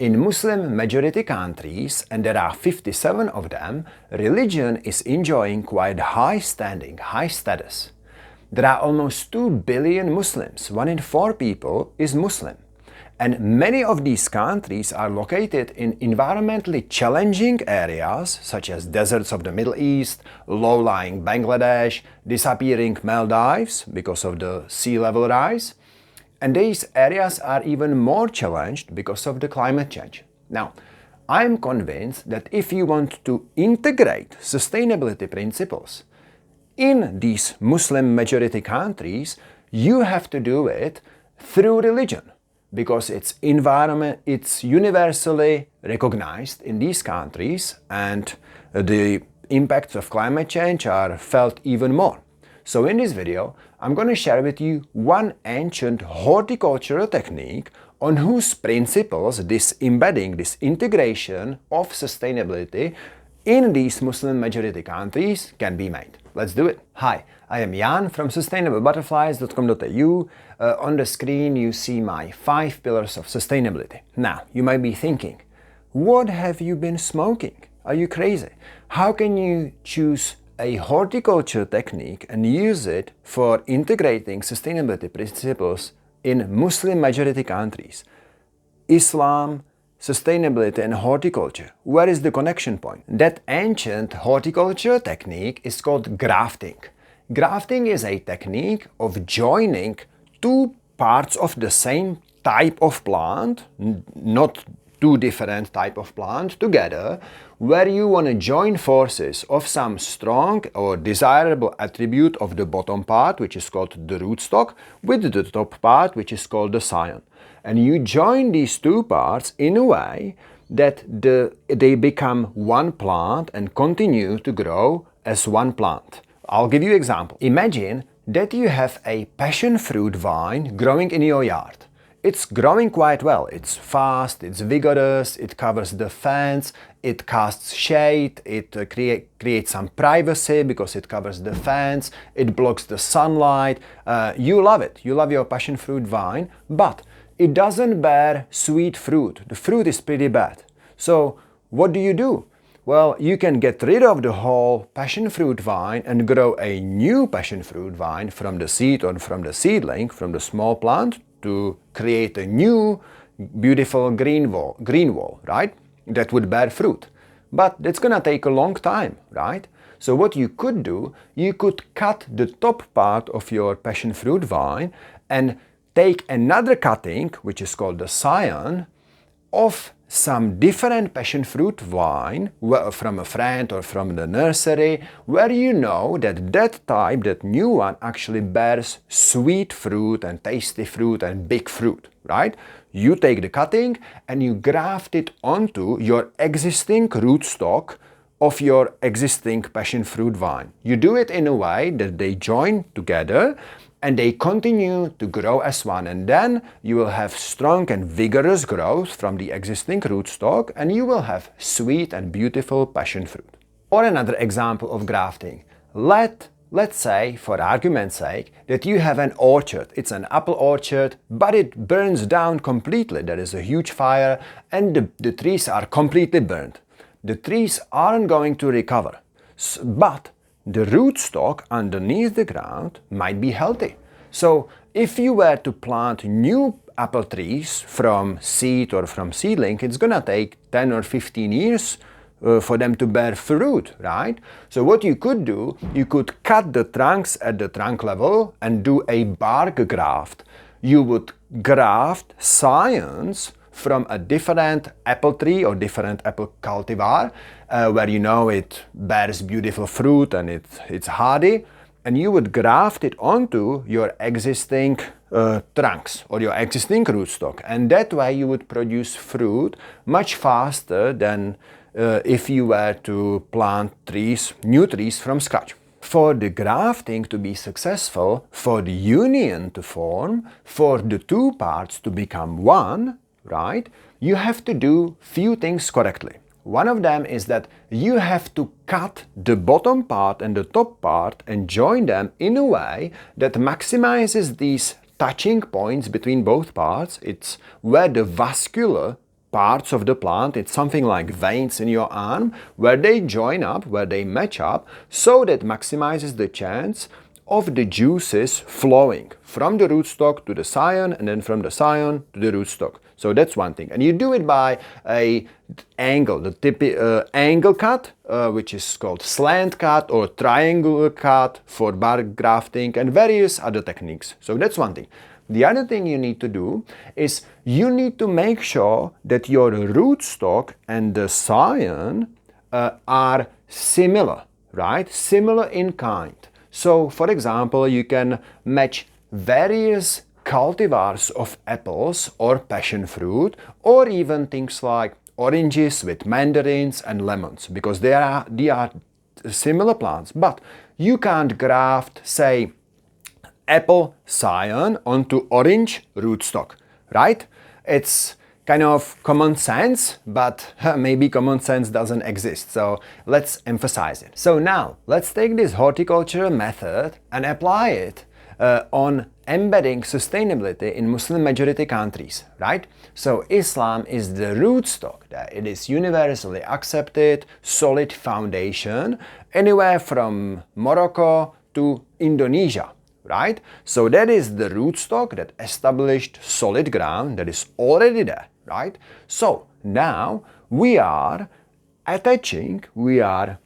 In Muslim-majority countries, and there are 57 of them, religion is enjoying quite high standing, high status. There are almost 2 billion Muslims, 1 in 4 people is Muslim. And many of these countries are located in environmentally challenging areas, such as deserts of the Middle East, low-lying Bangladesh, disappearing Maldives because of the sea level rise. And these areas are even more challenged because of the climate change. Now, I'm convinced that if you want to integrate sustainability principles in these Muslim-majority countries, you have to do it through religion, because it's universally recognized in these countries, and the impacts of climate change are felt even more. So in this video, I'm going to share with you one ancient horticultural technique on whose principles this embedding, this integration of sustainability in these Muslim-majority countries can be made. Let's do it. Hi, I am Jan from sustainablebutterflies.com.au. On the screen you see my 5 pillars of sustainability. Now, you might be thinking, what have you been smoking? Are you crazy? How can you choose a horticulture technique and use it for integrating sustainability principles in Muslim-majority countries? Islam, sustainability and horticulture. Where is the connection point? That ancient horticulture technique is called grafting. Grafting is a technique of joining 2 parts of the same type of plant, not 2 different type of plant together, where you want to join forces of some strong or desirable attribute of the bottom part, which is called the rootstock, with the top part, which is called the scion. And you join these 2 parts in a way that they become one plant and continue to grow as one plant. I'll give you an example. Imagine that you have a passion fruit vine growing in your yard. It's growing quite well. It's fast, it's vigorous, it covers the fence, it casts shade, it creates some privacy because it covers the fence, it blocks the sunlight. You love it. You love your passion fruit vine, but it doesn't bear sweet fruit. The fruit is pretty bad. So what do? Well, you can get rid of the whole passion fruit vine and grow a new passion fruit vine from the seed or from the seedling, from the small plant, to create a new beautiful green wall, right? That would bear fruit. But that's gonna take a long time, right? So what you could do, you could cut the top part of your passion fruit vine and take another cutting, which is called the scion, of some different passion fruit vine from a friend or from the nursery, where you know that that type, that new one, actually bears sweet fruit and tasty fruit and big fruit, right? You take the cutting and you graft it onto your existing rootstock of your existing passion fruit vine. You do it in a way that they join together and they continue to grow as one, and then you will have strong and vigorous growth from the existing rootstock, and you will have sweet and beautiful passion fruit. Or another example of grafting. Let's say, for argument's sake, that you have an orchard. It's an apple orchard, but it burns down completely. There is a huge fire and the trees are completely burned. The trees aren't going to recover, but the rootstock underneath the ground might be healthy. So if you were to plant new apple trees from seed or from seedling, it's gonna take 10 or 15 years for them to bear fruit, right? So what you could do, you could cut the trunks at the trunk level and do a bark graft. You would graft scions from a different apple tree or different apple cultivar, where you know it bears beautiful fruit and it's hardy, and you would graft it onto your existing trunks or your existing rootstock, and that way you would produce fruit much faster than if you were to plant new trees from scratch. For the grafting to be successful, for the union to form, for the 2 parts to become one, right, you have to do few things correctly. One of them is that you have to cut the bottom part and the top part and join them in a way that maximizes these touching points between both parts. It's where the vascular parts of the plant, it's something like veins in your arm, where they join up, where they match up, so that maximizes the chance of the juices flowing from the rootstock to the scion, and then from the scion to the rootstock. So that's one thing. And you do it by a angle, the angle cut, which is called slant cut or triangular cut for bark grafting, and various other techniques. So that's one thing. The other thing you need to do is you need to make sure that your rootstock and the scion are similar, right? Similar in kind. So, for example, you can match various cultivars of apples or passion fruit, or even things like oranges with mandarins and lemons, because they are similar plants. But you can't graft, say, apple scion onto orange rootstock, right? It's kind of common sense, but maybe common sense doesn't exist, so let's emphasize it. So now, let's take this horticultural method and apply it on embedding sustainability in Muslim majority countries, right? So Islam is the rootstock, that it is universally accepted, solid foundation, anywhere from Morocco to Indonesia, right? So that is the rootstock, that established solid ground that is already there, right? So now we are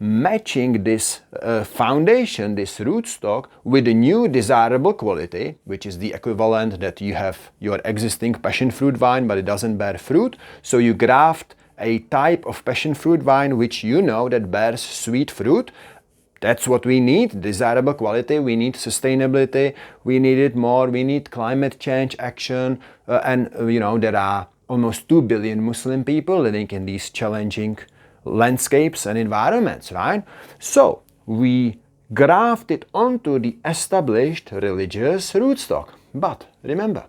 matching this foundation, this rootstock, with a new desirable quality, which is the equivalent that you have your existing passion fruit vine, but it doesn't bear fruit. So you graft a type of passion fruit vine which you know that bears sweet fruit. That's what we need, desirable quality, we need sustainability, we need it more, we need climate change action, and you know, there are almost 2 billion Muslim people living in these challenging landscapes and environments, right? So we graft it onto the established religious rootstock. But remember,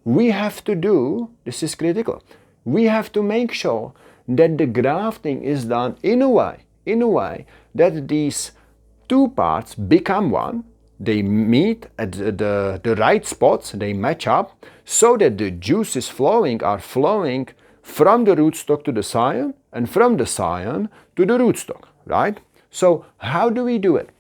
we have to do, this is critical, we have to make sure that the grafting is done in a way that these two parts become one, they meet at the right spots, they match up, so that the juices flowing are flowing from the rootstock to the scion, and from the scion to the rootstock, right? So how do we do it?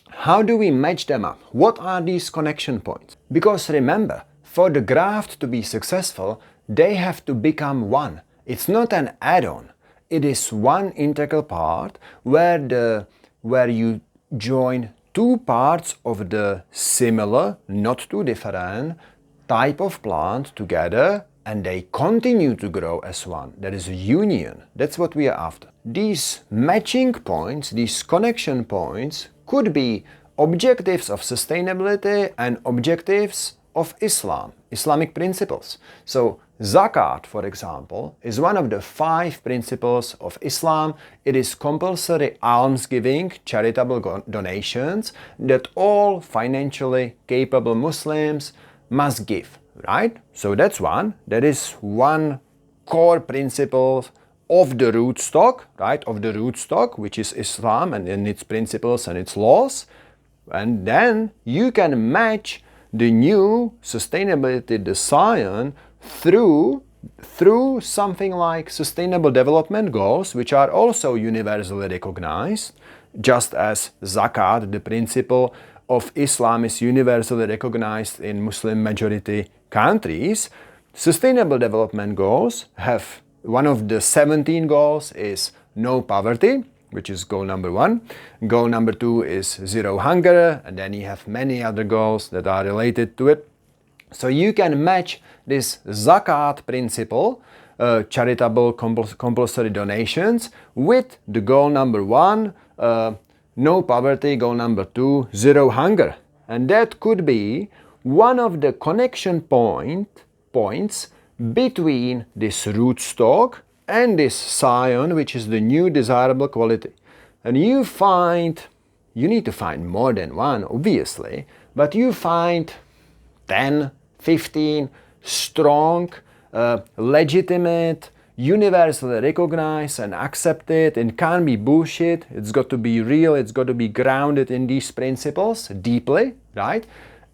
How do we match them up? What are these connection points? Because remember, for the graft to be successful, they have to become one. It's not an add-on. It is one integral part where you join two parts of the similar, not too different, type of plant together, and they continue to grow as one. That is a union. That's what we are after. These matching points, these connection points, could be objectives of sustainability and objectives of Islam, Islamic principles. So zakat, for example, is one of the 5 principles of Islam. It is compulsory almsgiving, charitable donations that all financially capable Muslims must give, right? So that's one. That is one core principle of the rootstock, right? Of the rootstock, which is Islam and its principles and its laws. And then you can match the new sustainability, the scion, through something like sustainable development goals, which are also universally recognized, just as zakat, the principle of Islam, is universally recognized in Muslim majority countries. Sustainable development goals have, one of the 17 goals is no poverty, which is goal number 1. Goal number 2 is zero hunger, and then you have many other goals that are related to it. So you can match this zakat principle, charitable compulsory donations, with the goal number 1, no poverty, goal number 2, zero hunger. And that could be one of the connection points between this rootstock and this scion, which is the new desirable quality. And you need to find more than one, obviously, but you find 10, 15 strong, legitimate, universally recognized and accepted, and can't be bullshit. It's got to be real, it's got to be grounded in these principles deeply, right?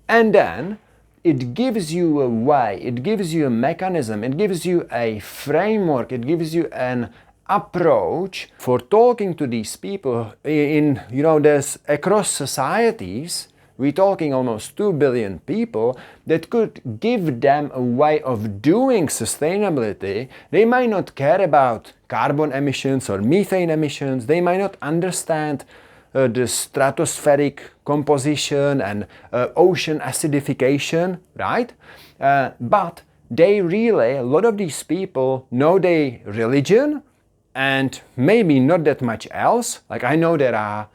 And then it gives you a way, it gives you a mechanism, it gives you a framework, it gives you an approach for talking to these people in, there's across societies. We're talking almost 2 billion people that could give them a way of doing sustainability. They might not care about carbon emissions or methane emissions. They might not understand the stratospheric composition and ocean acidification, right? But they really, a lot of these people know their religion and maybe not that much else. Like I know there are,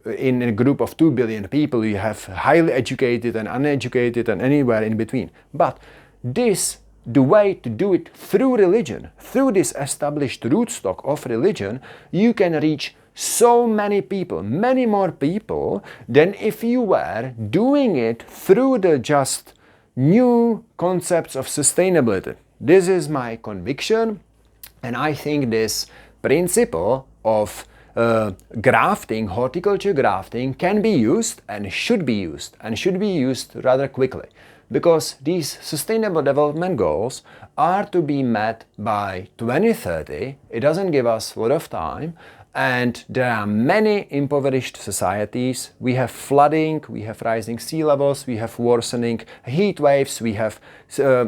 in a group of 2 billion people, you have highly educated and uneducated and anywhere in between. But the way to do it through religion, through this established rootstock of religion, you can reach so many people, many more people than if you were doing it through the just new concepts of sustainability. This is my conviction, and I think this principle of grafting, horticulture grafting, can be used and should be used rather quickly, because these sustainable development goals are to be met by 2030. It doesn't give us a lot of time, and there are many impoverished societies. We have flooding, we have rising sea levels, we have worsening heat waves, we have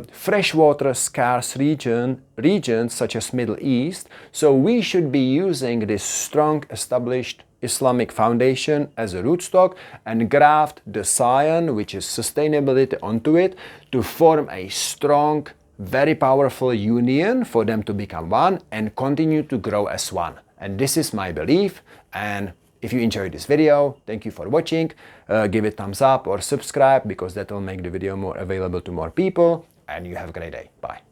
freshwater scarce regions such as Middle East. So we should be using this strong established Islamic foundation as a rootstock and graft the scion, which is sustainability, onto it to form a strong, very powerful union for them to become one and continue to grow as one. And this is my belief. And if you enjoyed this video, thank you for watching. Give it a thumbs up or subscribe, because that will make the video more available to more people. And you have a great day. Bye.